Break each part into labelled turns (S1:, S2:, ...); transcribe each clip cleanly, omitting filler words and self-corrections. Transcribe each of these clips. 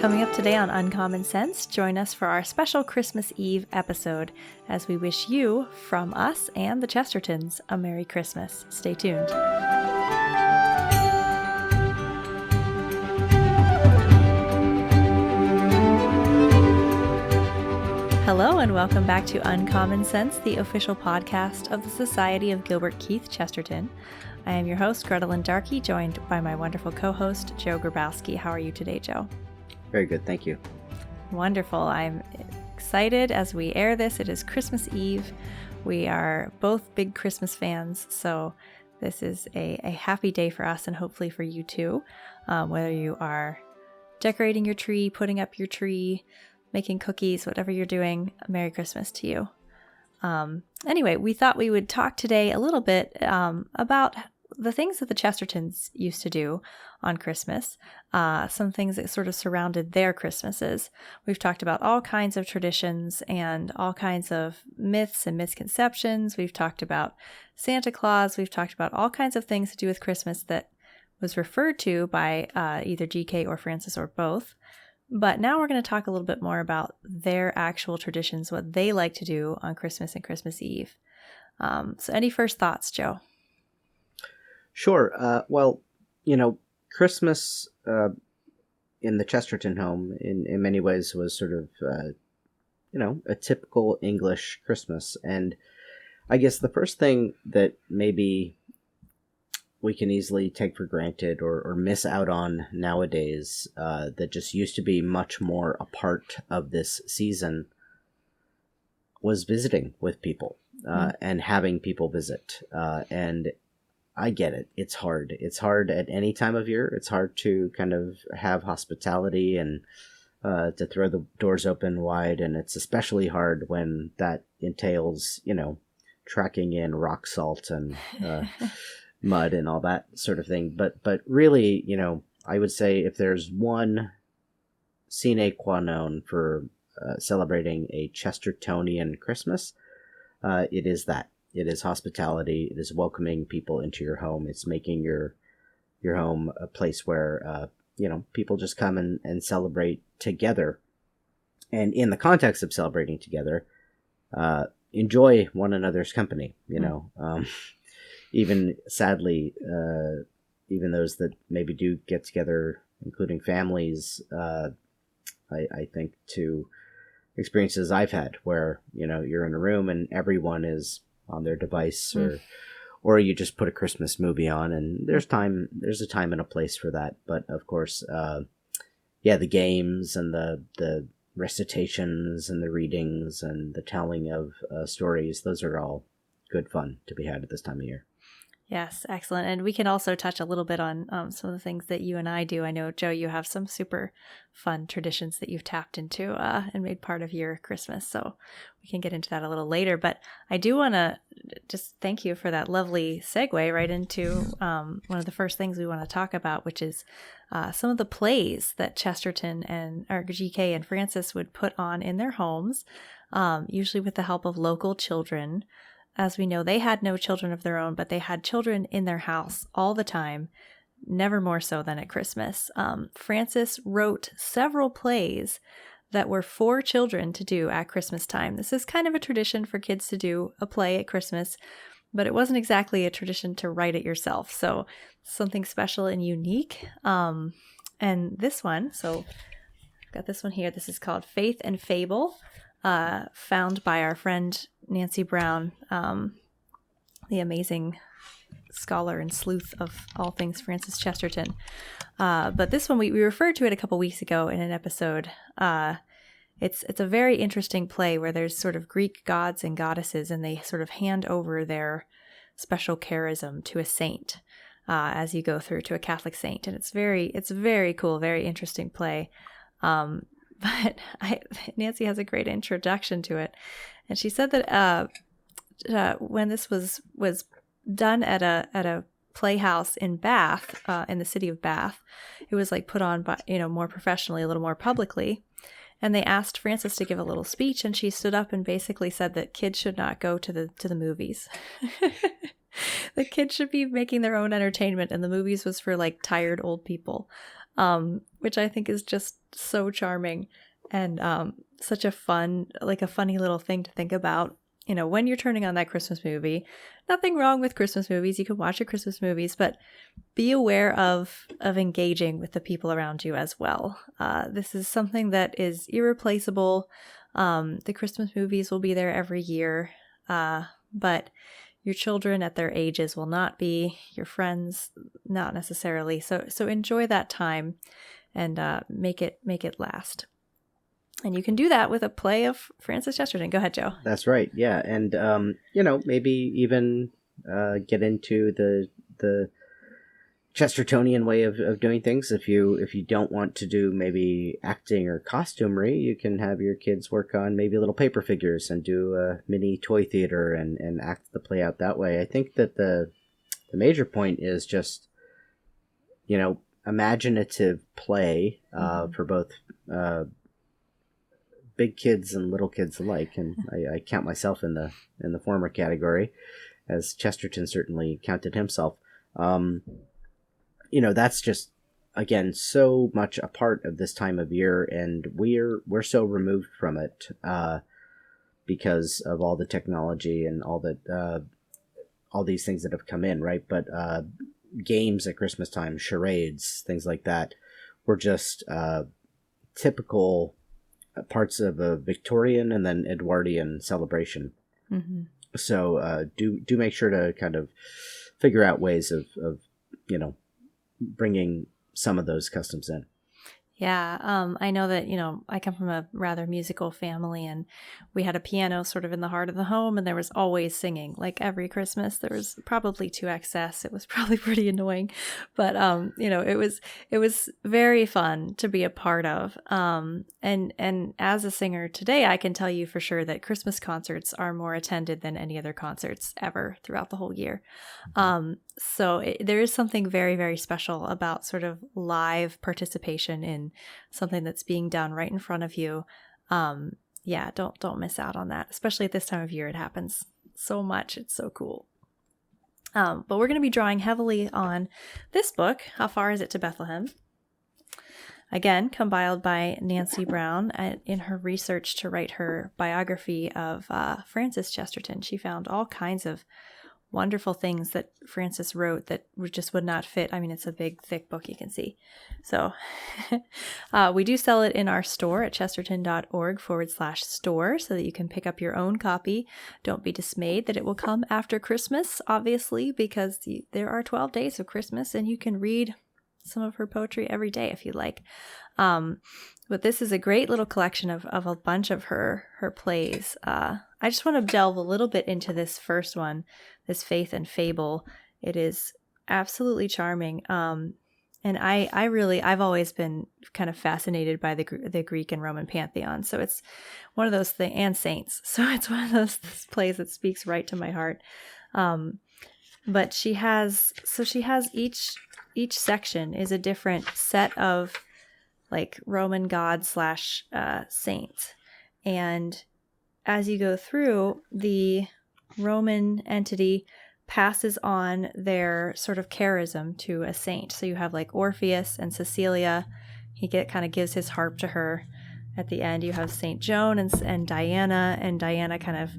S1: Coming up today on Uncommon Sense, join us for our special Christmas Eve episode as we wish you, from us and the Chestertons, a Merry Christmas. Stay tuned. Hello and welcome back to Uncommon Sense, the official podcast of the Society of Gilbert Keith Chesterton. I am your host, Grettelyn and Joe, joined by my wonderful co-host, Joe Grabowski. How are you today, Joe?
S2: Very good, thank you.
S1: Wonderful. I'm excited as we air this. It is Christmas Eve. We are both big Christmas fans, so this is a happy day for us and hopefully for you too. Whether you are decorating your tree, putting up your tree, making cookies, whatever you're doing, Merry Christmas to you. Anyway, we thought we would talk today a little bit about the things that the Chestertons used to do on Christmas, some things that sort of surrounded their Christmases. We've talked about all kinds of traditions and all kinds of myths and misconceptions. We've talked about Santa Claus. We've talked about all kinds of things to do with Christmas that was referred to by either GK or Francis or both. But now we're going to talk a little bit more about their actual traditions, what they like to do on Christmas and Christmas Eve. So any first thoughts, Joe?
S2: Sure. Well, Christmas in the Chesterton home in many ways was sort of, a typical English Christmas. And I guess the first thing that maybe we can easily take for granted or miss out on nowadays that just used to be much more a part of this season was visiting with people and having people visit. And I get it. It's hard. It's hard at any time of year. It's hard to kind of have hospitality and to throw the doors open wide. And it's especially hard when that entails, tracking in rock salt and mud and all that sort of thing. But really, I would say if there's one sine qua non for celebrating a Chestertonian Christmas, it is that. It is hospitality. It is welcoming people into your home. It's making your home a place where, people just come and celebrate together. And in the context of celebrating together, enjoy one another's company, even sadly, even those that maybe do get together, including families, I think to experiences I've had where, you're in a room and everyone is on their device or you just put a Christmas movie on and there's a time and a place for that. But of course, the games and the recitations and the readings and the telling of stories, those are all good fun to be had at this time of year.
S1: Yes, excellent. And we can also touch a little bit on some of the things that you and I do. I know, Joe, you have some super fun traditions that you've tapped into and made part of your Christmas. So we can get into that a little later. But I do want to just thank you for that lovely segue right into one of the first things we want to talk about, which is some of the plays that Chesterton or GK and Francis would put on in their homes, usually with the help of local children. As we know, they had no children of their own, but they had children in their house all the time, never more so than at Christmas. Francis wrote several plays that were for children to do at Christmas time. This is kind of a tradition for kids to do a play at Christmas, but it wasn't exactly a tradition to write it yourself. So something special and unique. And this one, so I've got this one here. This is called Faith and Fable. Found by our friend Nancy Brown, the amazing scholar and sleuth of all things Francis Chesterton. But this one, we referred to it a couple weeks ago in an episode. It's a very interesting play where there's sort of Greek gods and goddesses, and they sort of hand over their special charism to a saint as you go through to a Catholic saint. And it's very cool, very interesting play. But Nancy has a great introduction to it. And she said that when this was done at a playhouse in Bath, in the city of Bath, it was like put on by, more professionally, a little more publicly. And they asked Frances to give a little speech, and she stood up and basically said that kids should not go to the movies. The kids should be making their own entertainment, and the movies was for like tired old people. which I think is just so charming and such a funny little thing to think about. When you're turning on that Christmas movie, nothing wrong with Christmas movies. You can watch your Christmas movies, but be aware of engaging with the people around you as well. This is something that is irreplaceable. The Christmas movies will be there every year, but your children at their ages will not be, your friends not necessarily. So enjoy that time and make it last. And you can do that with a play of Francis Chesterton. Go ahead, Joe.
S2: That's right. Yeah, and maybe even get into the Chestertonian way of doing things. If you don't want to do maybe acting or costumery, you can have your kids work on maybe little paper figures and do a mini toy theater and act the play out that way. I think that the major point is just imaginative play for both big kids and little kids alike, and I count myself in the former category, as Chesterton certainly counted himself. That's just, again, so much a part of this time of year, and we're so removed from it because of all the technology and all these things that have come in, right? But games at Christmas time, charades, things like that, were just typical parts of a Victorian and then Edwardian celebration. Mm-hmm. So do make sure to kind of figure out ways of bringing some of those customs in.
S1: Yeah, I know that, I come from a rather musical family, and we had a piano sort of in the heart of the home, and there was always singing. Like every Christmas, there was probably to excess. It was probably pretty annoying, but it was very fun to be a part of. And as a singer today, I can tell you for sure that Christmas concerts are more attended than any other concerts ever throughout the whole year. So there is something very, very special about sort of live participation in something that's being done right in front of you. Don't miss out on that, especially at this time of year. It happens so much. It's so cool. But we're going to be drawing heavily on this book, How Far Is It to Bethlehem? Again, compiled by Nancy Brown in her research to write her biography of Francis Chesterton. She found all kinds of wonderful things that Francis wrote that just would not fit. I mean, it's a big, thick book, you can see. So we do sell it in our store at chesterton.org/store so that you can pick up your own copy. Don't be dismayed that it will come after Christmas, obviously, because there are 12 days of Christmas and you can read some of her poetry every day if you like. But this is a great little collection of a bunch of her plays. I just want to delve a little bit into this first one, this Faith and Fable. It is absolutely charming. And I've always been kind of fascinated by the Greek and Roman pantheon. So it's one of those things, and saints. So it's one of those plays that speaks right to my heart. But she has each section is a different set of like Roman god / saints. And as you go through, the Roman entity passes on their sort of charism to a saint. So you have like Orpheus and Cecilia. He kind of gives his harp to her. At the end, you have Saint Joan and Diana, and Diana kind of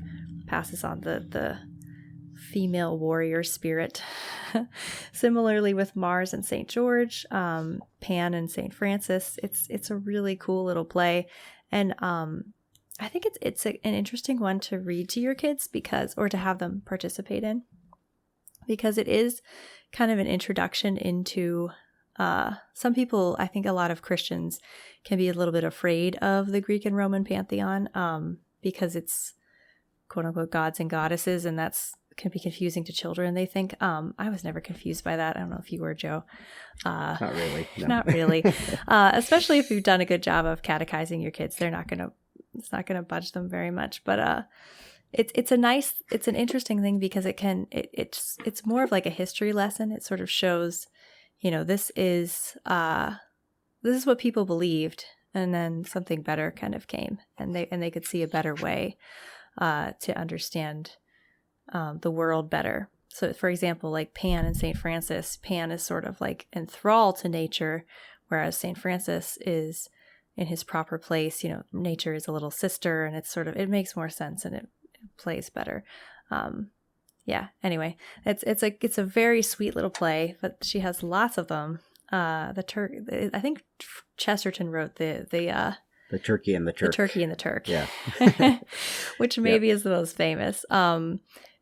S1: passes on the female warrior spirit. Similarly with Mars and Saint George, Pan and Saint Francis. It's a really cool little play, and I think it's an interesting one to read to your kids or to have them participate in, because it is kind of an introduction into some people. I think a lot of Christians can be a little bit afraid of the Greek and Roman pantheon because it's quote unquote gods and goddesses, and can be confusing to children, they think. I was never confused by that. I don't know if you were, Joe.
S2: Not really. No.
S1: Not really. Especially if you've done a good job of catechizing your kids, it's not going to budge them very much. But it's an interesting thing because it's more of like a history lesson. It sort of shows, this is what people believed, and then something better kind of came, and they could see a better way to understand the world better. So for example, like Pan and Saint Francis, Pan is sort of like enthralled to nature, whereas St. Francis is in his proper place. Nature is a little sister, and it makes more sense, and it plays better. Anyway, it's a very sweet little play, but she has lots of them. I think Chesterton wrote the
S2: Turkey and the Turk.
S1: The Turkey and the Turk.
S2: Yeah.
S1: Which maybe is the most famous.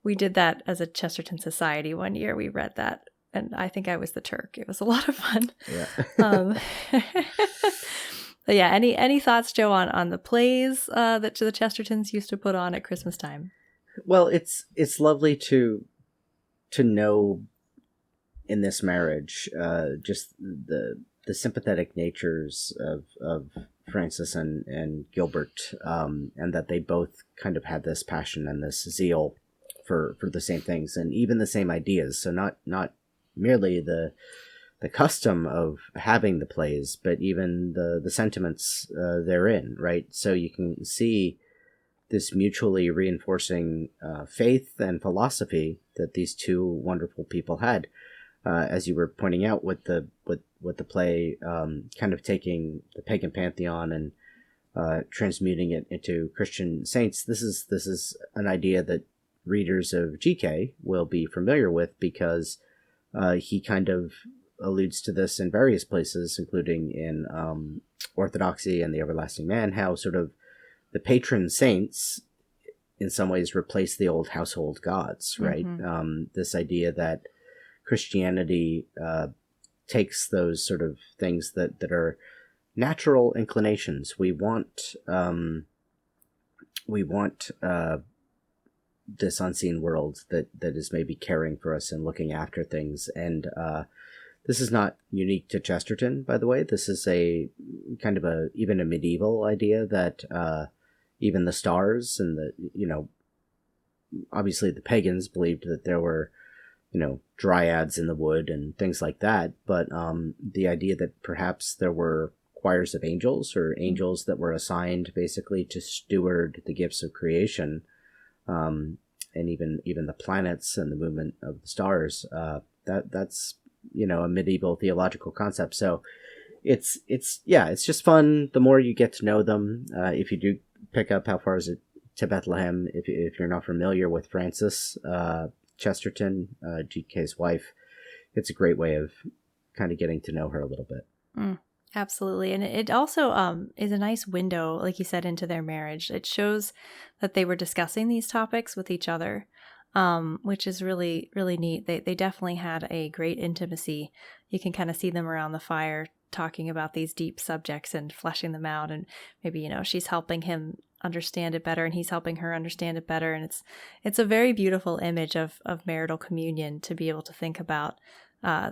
S1: We did that as a Chesterton Society one year. We read that, and I think I was the Turk. It was a lot of fun.
S2: Yeah.
S1: But yeah, any thoughts, Joe, on the plays that the Chestertons used to put on at Christmas time?
S2: Well, it's lovely to know in this marriage just the sympathetic natures of Francis and Gilbert, and that they both kind of had this passion and this zeal for the same things, and even the same ideas. So not merely the custom of having the plays, but even the sentiments therein, right? So you can see this mutually reinforcing faith and philosophy that these two wonderful people had, as you were pointing out with the play, kind of taking the pagan pantheon and transmuting it into Christian saints. This is an idea that readers of GK will be familiar with, because he kind of alludes to this in various places, including in Orthodoxy and the Everlasting Man, how sort of the patron saints in some ways replace the old household gods, right? Mm-hmm. This idea that Christianity takes those sort of things that are natural inclinations. We want this unseen world that is maybe caring for us and looking after things. And this is not unique to Chesterton, by the way. This is a kind of even a medieval idea that even the stars and obviously the pagans believed that there were, dryads in the wood and things like that. But the idea that perhaps there were choirs of angels, or angels that were assigned basically to steward the gifts of creation, and even the planets and the movement of the stars, that's a medieval theological concept. So it's just fun the more you get to know them. If you do pick up How Far Is It to Bethlehem, if you're not familiar with Frances Chesterton, GK's wife, it's a great way of kind of getting to know her a little bit.
S1: Absolutely. And it also is a nice window, like you said, into their marriage. It shows that they were discussing these topics with each other, which is really, really neat. They definitely had a great intimacy. You can kind of see them around the fire talking about these deep subjects and fleshing them out. And maybe, she's helping him understand it better and he's helping her understand it better. And it's a very beautiful image of marital communion, to be able to think about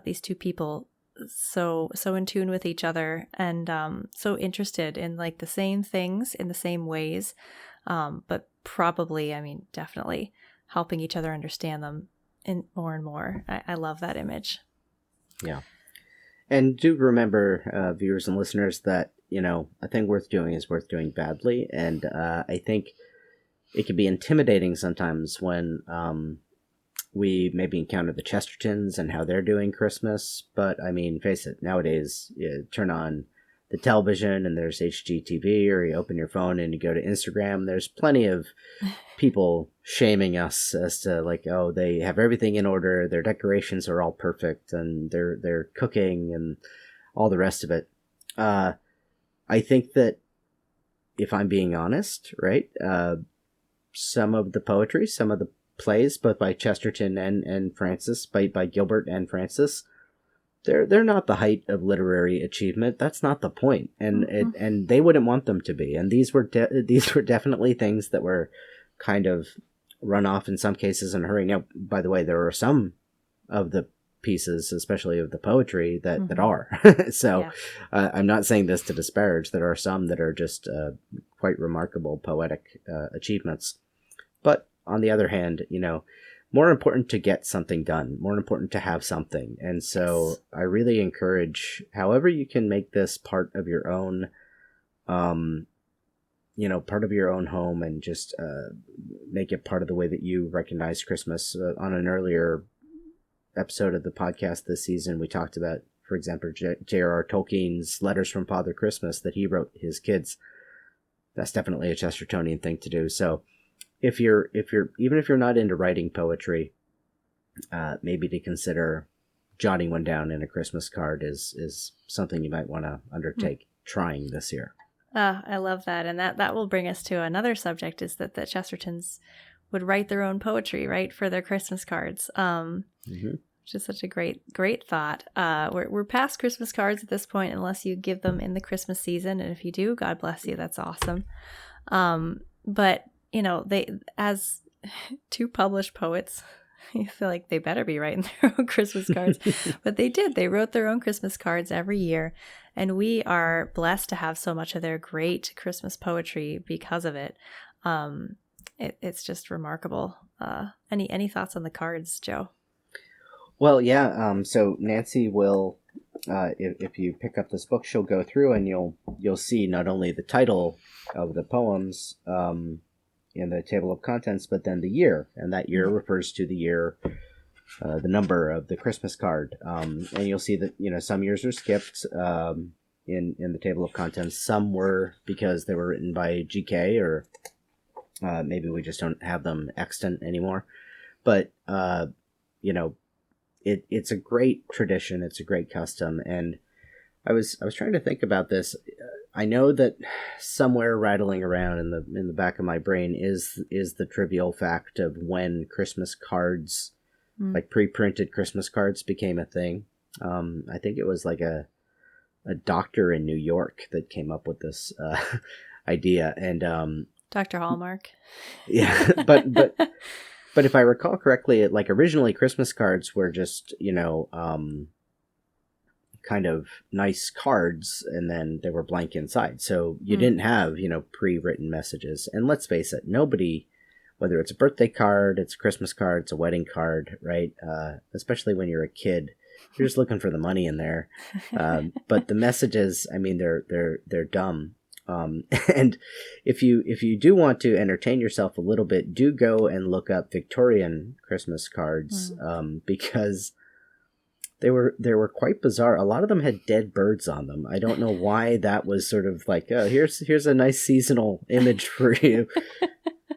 S1: these two people so in tune with each other, and so interested in like the same things in the same ways, but probably, definitely helping each other understand them in more and more. I love that image.
S2: Yeah. And do remember, viewers and listeners, that a thing worth doing is worth doing badly. And I think it can be intimidating sometimes when we maybe encounter the Chestertons and how they're doing Christmas. But face it, nowadays you turn on the television and there's HGTV, or you open your phone and you go to Instagram. There's plenty of people shaming us as to like, oh, they have everything in order, their decorations are all perfect, and they're cooking and all the rest of it. I think that, if I'm being honest, right, some of the poetry, some of the plays, both by Chesterton and Francis, by Gilbert and Francis, they're not the height of literary achievement. That's not the point, and and they wouldn't want them to be. And these were definitely things that were kind of run off in some cases in a hurry. Now, by the way, there are some of the pieces, especially of the poetry, that are. So yeah. I'm not saying this to disparage. There are some that are just quite remarkable poetic achievements. But on the other hand, more important to get something done, more important to have something. And so I really encourage, however you can make this part of your own, part of your own home, and just make it part of the way that you recognize Christmas. On an earlier episode of the podcast this season, we talked about for example, J.R.R. Tolkien's Letters from Father Christmas that he wrote his kids. That's definitely a Chestertonian thing to do. So if you're even if you're not into writing poetry, maybe to consider jotting one down in a Christmas card is something you might want to undertake trying this year.
S1: I love that. And that will bring us to another subject, is that the Chestertons would write their own poetry, right, for their Christmas cards, which is such a great thought. We're past Christmas cards at this point, unless you give them in the Christmas season. And if you do, God bless you. That's awesome. But, they, as two published poets, I feel like they better be writing their own Christmas cards. But they did. They wrote their own Christmas cards every year. And we are blessed to have so much of their great Christmas poetry because of it. It's just remarkable. Any thoughts on the cards, Joe?
S2: Well, yeah. So Nancy will, if you pick up this book, she'll go through and you'll see not only the title of the poems in the table of contents, but then the year, and that year refers to the year, the number of the Christmas card. And you'll see that some years are skipped in the table of contents. Some were because they were written by GK, or maybe we just don't have them extant anymore. But it's a great tradition. It's a great custom, and I was trying to think about this. I know that somewhere rattling around in the back of my brain is the trivial fact of when Christmas cards, like pre-printed Christmas cards, became a thing. I think it was like a doctor in New York that came up with this idea, and
S1: Dr. Hallmark.
S2: Yeah, but if I recall correctly, originally Christmas cards were just kind of nice cards, and then they were blank inside. So you didn't have, pre-written messages. And let's face it, nobody, whether it's a birthday card, it's a Christmas card, it's a wedding card, right? Especially when you're a kid, you're just looking for the money in there. But the messages, I mean, they're dumb. And if you do want to entertain yourself a little bit, do go and look up Victorian Christmas cards, because they were quite bizarre. A lot of them had dead birds on them. I don't know why that was sort of like, oh, here's a nice seasonal image for you.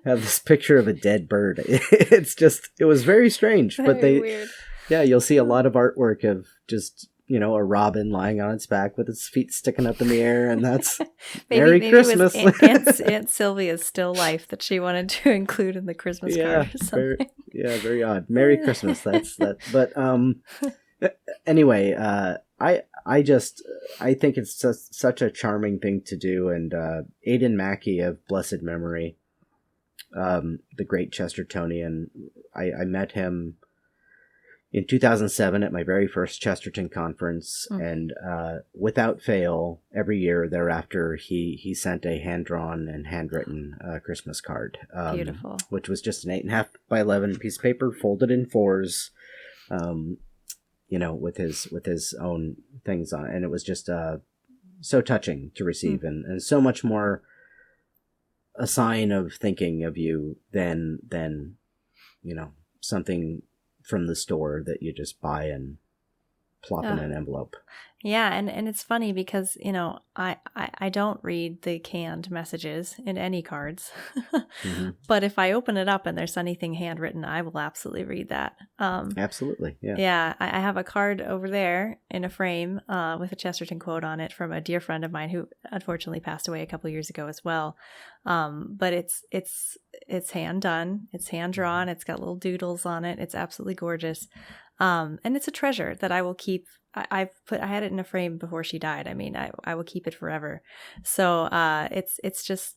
S2: Have this picture of a dead bird. It was very strange. Very weird. Yeah, you'll see a lot of artwork of just, a robin lying on its back with its feet sticking up in the air, and that's Merry Christmas.
S1: It was Aunt Sylvia's still life that she wanted to include in the Christmas card or something.
S2: Very odd. Merry Christmas. That's that. But anyway, I think it's just such a charming thing to do, and Aidan Mackey of blessed memory, the great Chestertonian, I met him in 2007 at my very first Chesterton conference, and without fail, every year thereafter, he sent a hand-drawn and handwritten Christmas card.
S1: Beautiful. Which
S2: was just an 8.5 by 11 piece of paper folded in fours, with his own things on it. And it was just so touching to receive, and so much more a sign of thinking of you than something from the store that you just buy and plop in an envelope.
S1: Yeah, and it's funny because, I don't read the canned messages in any cards. But if I open it up and there's anything handwritten, I will absolutely read that.
S2: Absolutely, yeah.
S1: Yeah, I have a card over there in a frame with a Chesterton quote on it from a dear friend of mine who unfortunately passed away a couple years ago as well. But it's hand done, it's hand drawn, it's got little doodles on it. It's absolutely gorgeous. And it's a treasure that I will keep. I had it in a frame before she died. I mean, I will keep it forever. So it's just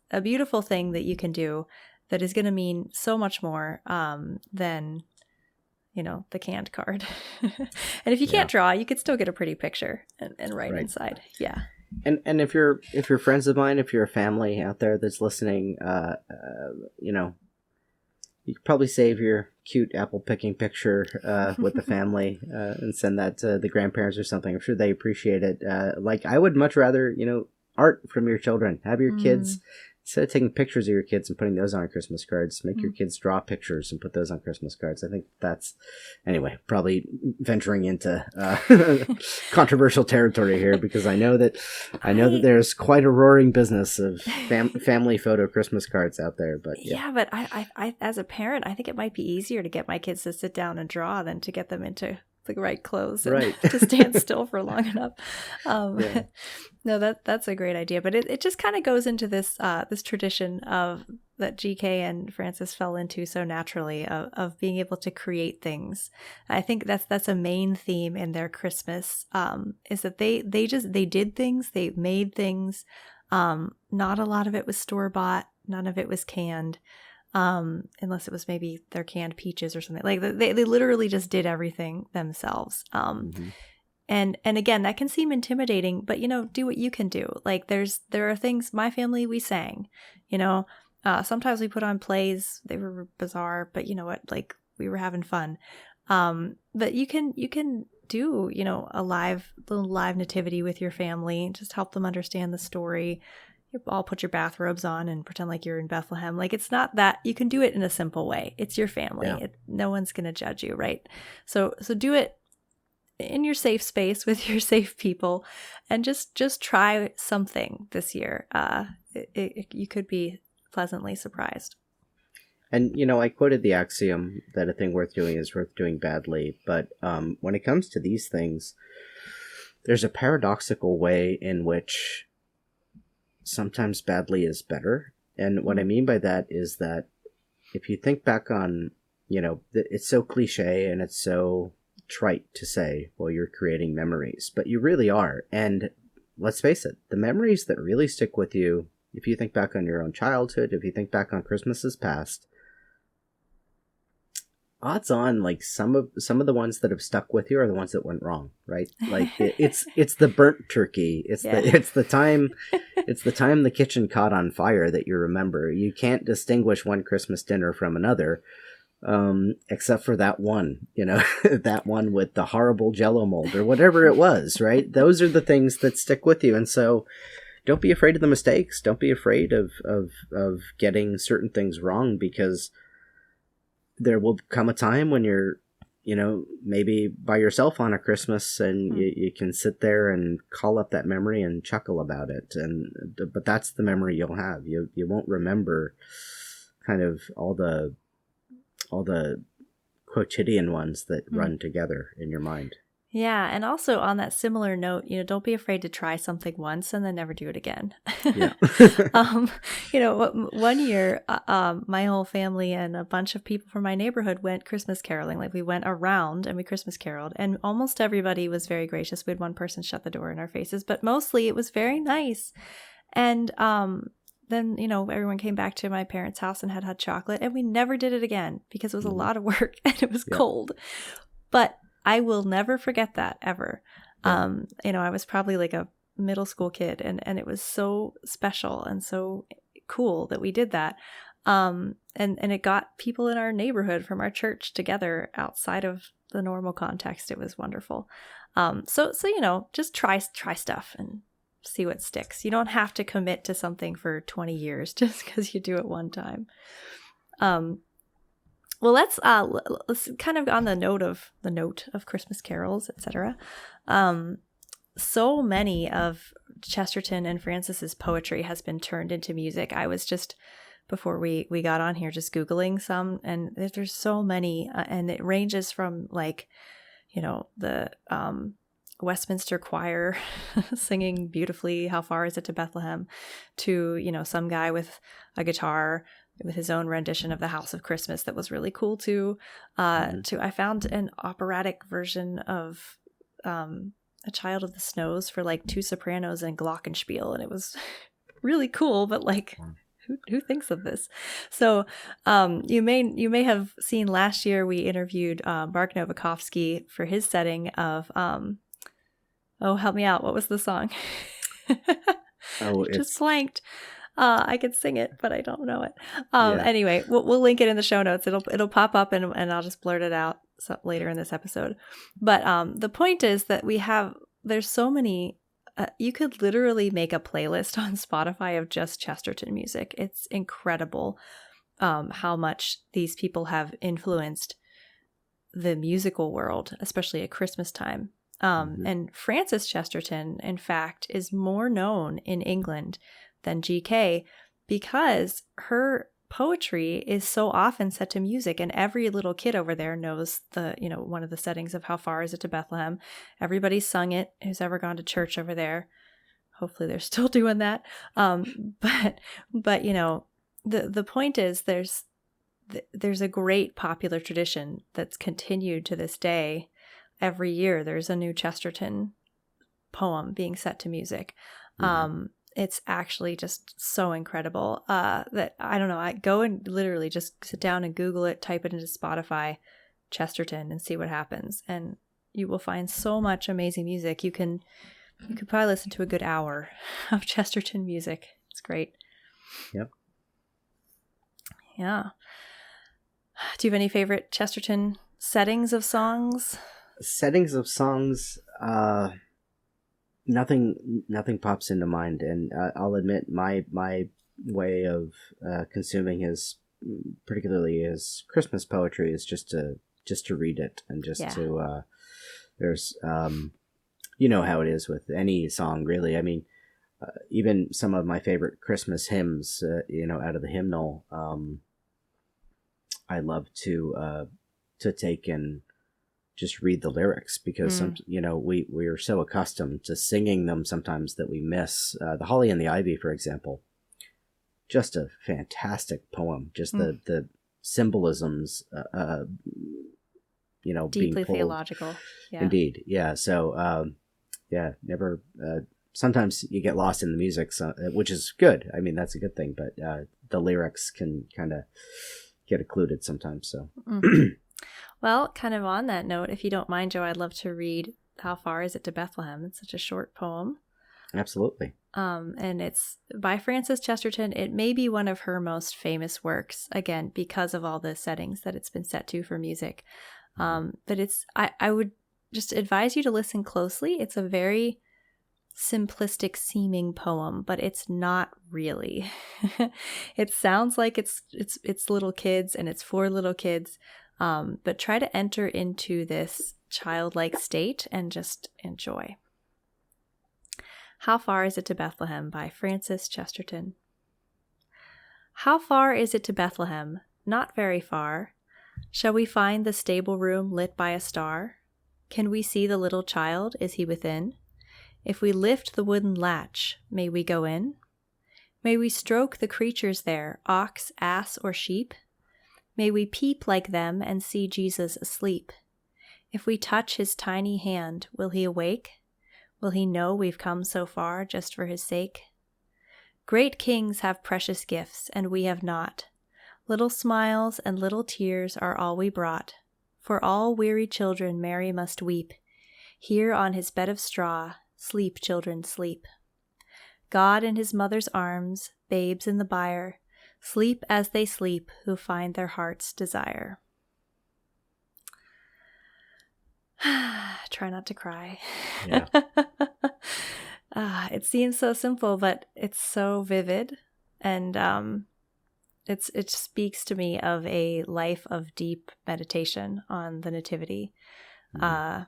S1: a beautiful thing that you can do that is going to mean so much more than the canned card. And if you can't draw, you could still get a pretty picture and write inside. Yeah.
S2: And if you're friends of mine, if you're a family out there that's listening, you could probably save your cute apple picking picture with the family and send that to the grandparents or something. I'm sure they appreciate it. I would much rather, art from your children. Have your kids instead of taking pictures of your kids and putting those on Christmas cards, make your kids draw pictures and put those on Christmas cards. I think that's, anyway, probably venturing into controversial territory here, because I know that there's quite a roaring business of family photo Christmas cards out there. But
S1: yeah, but I as a parent, I think it might be easier to get my kids to sit down and draw than to get them into the right clothes and to stand still for long enough. No, that's a great idea. But it just kind of goes into this this tradition of that GK and Francis fell into so naturally of being able to create things. I think that's a main theme in their Christmas, is that they did things, they made things. Not a lot of it was store-bought, none of it was canned. Unless it was maybe their canned peaches or something. Like they literally just did everything themselves. And again, that can seem intimidating, but do what you can do. Like there are things, my family, we sang, sometimes we put on plays. They were bizarre, but you know what, like we were having fun. But you can do, a little live nativity with your family, just help them understand the story. You all put your bathrobes on and pretend like you're in Bethlehem. Like it's not that, you can do it in a simple way. It's your family.
S2: Yeah.
S1: No one's going to judge you, right? So do it in your safe space with your safe people, and just try something this year. You could be pleasantly surprised.
S2: And, I quoted the axiom that a thing worth doing is worth doing badly. But when it comes to these things, there's a paradoxical way in which sometimes badly is better. And what I mean by that is that if you think back on, it's so cliche and it's so trite to say, well, you're creating memories, but you really are. And let's face it, the memories that really stick with you, if you think back on your own childhood, if you think back on Christmases past, odds on, like some of the ones that have stuck with you are the ones that went wrong, right? Like it's the burnt turkey. It's the time the kitchen caught on fire that you remember. You can't distinguish one Christmas dinner from another, except for that one, that one with the horrible Jell-O mold or whatever it was, right? Those are the things that stick with you, and so don't be afraid of the mistakes. Don't be afraid of getting certain things wrong, because there will come a time when you're, maybe by yourself on a Christmas, and you can sit there and call up that memory and chuckle about it. But that's the memory you'll have. You won't remember kind of all the quotidian ones that run together in your mind.
S1: Yeah, and also on that similar note, don't be afraid to try something once and then never do it again.
S2: Yeah.
S1: One year, my whole family and a bunch of people from my neighborhood went Christmas caroling. Like we went around and we Christmas caroled, and almost everybody was very gracious. We had one person shut the door in our faces, but mostly it was very nice. And then, everyone came back to my parents' house and had hot chocolate, and we never did it again because it was a lot of work and it was cold. But I will never forget that ever. Yeah. I was probably like a middle school kid, and it was so special and so cool that we did that. And it got people in our neighborhood from our church together outside of the normal context. It was wonderful. So just try stuff and see what sticks. You don't have to commit to something for 20 years just because you do it one time. Well, let's kind of on the note of Christmas carols, etc. So many of Chesterton and Francis's poetry has been turned into music. I was just, before we got on here, just Googling some, and there's so many, and it ranges from like, the Westminster Choir singing beautifully "How Far Is It to Bethlehem" to, some guy with a guitar with his own rendition of the House of Christmas that was really cool too. I found an operatic version of A Child of the Snows for like two sopranos and glockenspiel, and it was really cool, but like who thinks of this? So you may have seen last year we interviewed Mark Nowakowski for his setting of help me out, what was the song? Just blanked. I could sing it, but I don't know it. Anyway, we'll link it in the show notes. It'll pop up and I'll just blurt it out later in this episode. But the point is that there's so many you could literally make a playlist on Spotify of just Chesterton music. It's incredible how much these people have influenced the musical world, especially at Christmas time. And Frances Chesterton, in fact, is more known in England than GK because her poetry is so often set to music, and every little kid over there knows one of the settings of How Far Is It to Bethlehem. Everybody's sung it who's ever gone to church over there. Hopefully they're still doing that. But the point is there's a great popular tradition that's continued to this day. Every year there's a new Chesterton poem being set to music. It's actually just so incredible that, I don't know, I go and literally just sit down and Google it, type it into Spotify, Chesterton, and see what happens. And you will find so much amazing music. You could probably listen to a good hour of Chesterton music. It's great.
S2: Yep.
S1: Yeah. Do you have any favorite Chesterton settings of songs?
S2: Settings of songs, nothing pops into mind, and I'll admit my way of consuming particularly his Christmas poetry is just to read it and just to there's you know how it is with any song, really. I mean, even some of my favorite Christmas hymns, out of the hymnal, I love to take and just read the lyrics, because we are so accustomed to singing them sometimes that we miss the Holly and the Ivy, for example. Just a fantastic poem. Just the symbolisms,
S1: deeply
S2: being pulled.
S1: Theological. Yeah.
S2: Indeed, yeah. So, never. Sometimes you get lost in the music, which is good. I mean, that's a good thing. But the lyrics can kind of get occluded sometimes. So.
S1: Well, kind of on that note, if you don't mind, Joe, I'd love to read How Far Is It to Bethlehem? It's such a short poem.
S2: Absolutely.
S1: And it's by Frances Chesterton. It may be one of her most famous works, again, because of all the settings that it's been set to for music. But I would just advise you to listen closely. It's a very simplistic seeming poem, but it's not really. It sounds like it's little kids and it's for little kids. But try to enter into this childlike state and just enjoy. How Far Is It to Bethlehem by Frances Chesterton. How far is it to Bethlehem? Not very far. Shall we find the stable room lit by a star? Can we see the little child? Is he within? If we lift the wooden latch, may we go in? May we stroke the creatures there, ox, ass, or sheep? May we peep like them and see Jesus asleep. If we touch his tiny hand, will he awake? Will he know we've come so far just for his sake? Great kings have precious gifts, and we have not. Little smiles and little tears are all we brought. For all weary children Mary must weep. Here on his bed of straw, sleep, children, sleep. God in his mother's arms, babes in the byre, sleep as they sleep who find their heart's desire. Try not to cry.
S2: Yeah.
S1: It seems so simple, but it's so vivid, and it speaks to me of a life of deep meditation on the Nativity. I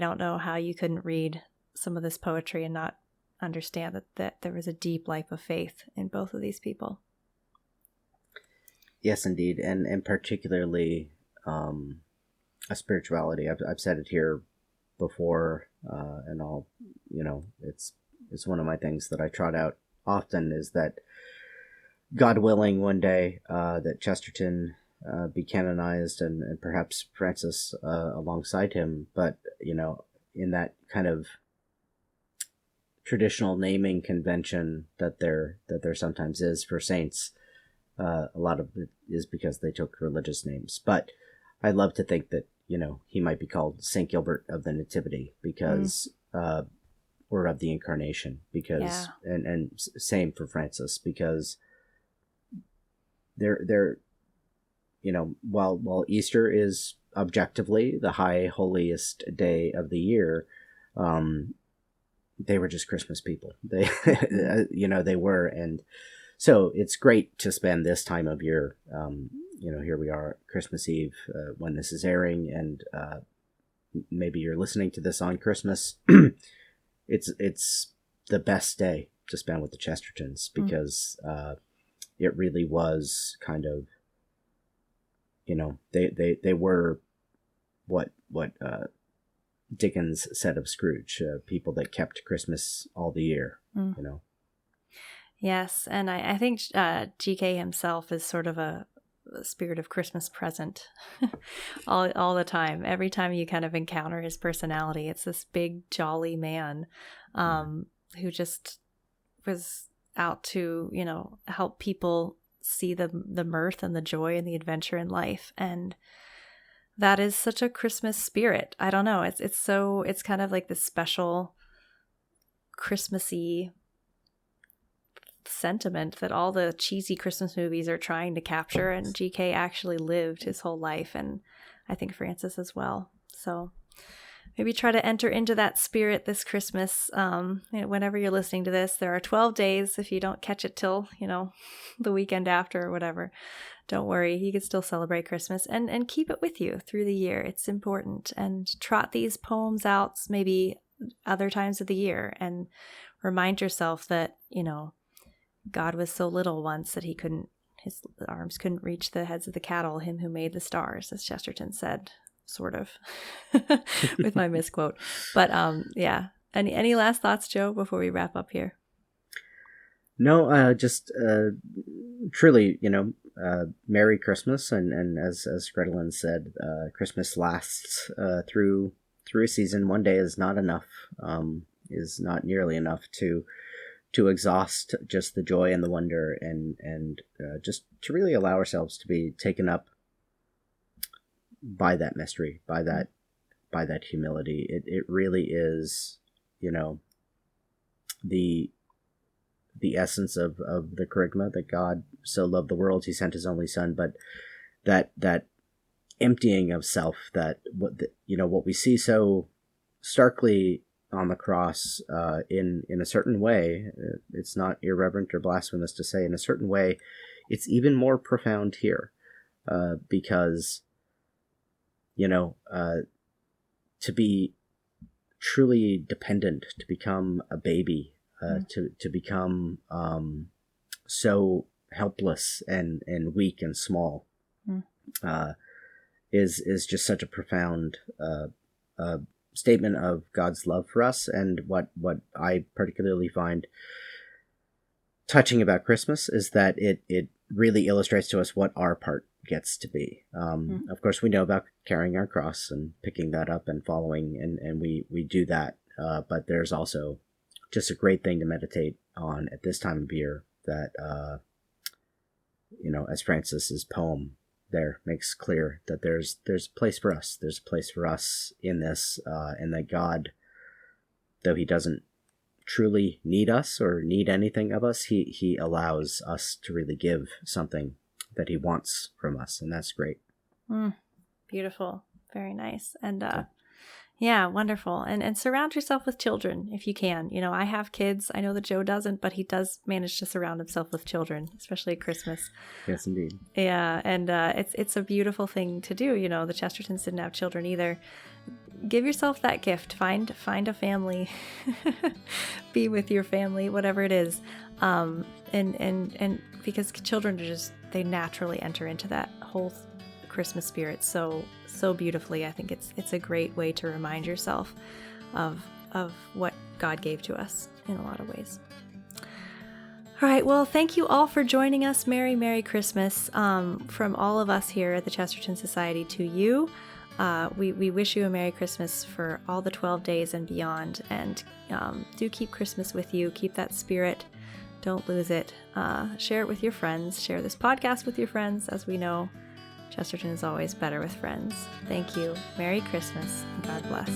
S1: don't know how you couldn't read some of this poetry and not understand that there was a deep life of faith in both of these people.
S2: Yes, indeed, and particularly a spirituality. I've said it here before, and I'll, it's one of my things that I trot out often, is that God willing, one day that Chesterton be canonized, and perhaps Francis alongside him, but in that kind of traditional naming convention that there sometimes is for saints, a lot of it is because they took religious names. But I love to think that he might be called Saint Gilbert of the Nativity, because or of the Incarnation, because and same for Francis, because they're while Easter is objectively the holiest day of the year, they were just Christmas people. They, they were. And so it's great to spend this time of year, here we are, Christmas Eve, when this is airing, and maybe you're listening to this on Christmas. It's the best day to spend with the Chestertons, because it really was kind of, they were what Dickens said of Scrooge, people that kept Christmas all the year,
S1: Yes, and I think GK himself is sort of a spirit of Christmas present all the time. Every time you kind of encounter his personality, it's this big, jolly man who just was out to, help people see the mirth and the joy and the adventure in life. And that is such a Christmas spirit. I don't know. It's kind of like this special Christmassy sentiment that all the cheesy Christmas movies are trying to capture, and GK actually lived his whole life, and I think Francis as well. So maybe try to enter into that spirit this Christmas. Whenever you're listening to this, there are 12 days. If you don't catch it till, the weekend after or whatever, don't worry. You can still celebrate Christmas and keep it with you through the year. It's important. And trot these poems out maybe other times of the year and remind yourself that, God was so little once that his arms couldn't reach the heads of the cattle, him who made the stars, as Chesterton said, sort of, with my misquote. But yeah. Any last thoughts, Joe, before we wrap up here?
S2: No, just truly, Merry Christmas, and as Grettelyn said, Christmas lasts through a season. One day is not enough, is not nearly enough to exhaust just the joy and the wonder, and just to really allow ourselves to be taken up by that mystery, by that humility. It really is, the essence of the kerygma, that God so loved the world, he sent his only son. But that emptying of self, that what we see so starkly on the cross, in a certain way, it's not irreverent or blasphemous to say, in a certain way, it's even more profound here, because, to be truly dependent, to become a baby, to become so helpless and weak and small, is just such a profound statement of God's love for us. And what I particularly find touching about Christmas is that it really illustrates to us what our part gets to be. Of course, we know about carrying our cross and picking that up and following, and we do that. But there's also just a great thing to meditate on at this time of year, that, as Francis's poem there makes clear, that there's a place for us. There's a place for us in this, and that God, though he doesn't truly need us or need anything of us, he allows us to really give something that he wants from us, and that's great.
S1: Beautiful. Very nice. And yeah, wonderful. And surround yourself with children if you can. I have kids. I know that Joe doesn't, but he does manage to surround himself with children, especially at Christmas.
S2: Yes, indeed.
S1: Yeah, and it's a beautiful thing to do. The Chestertons didn't have children either. Give yourself that gift. Find a family. Be with your family, whatever it is. And because children are they naturally enter into that whole Christmas spirit so beautifully. I think it's a great way to remind yourself of what God gave to us in a lot of ways. All right, well, thank you all for joining us. Merry Christmas from all of us here at the Chesterton Society to you. We wish you a Merry Christmas for all the 12 days and beyond, and do keep Christmas with you. Keep that spirit. Don't lose it. Share it with your friends. Share this podcast with your friends. As we know, Chesterton is always better with friends. Thank you. Merry Christmas, and God bless.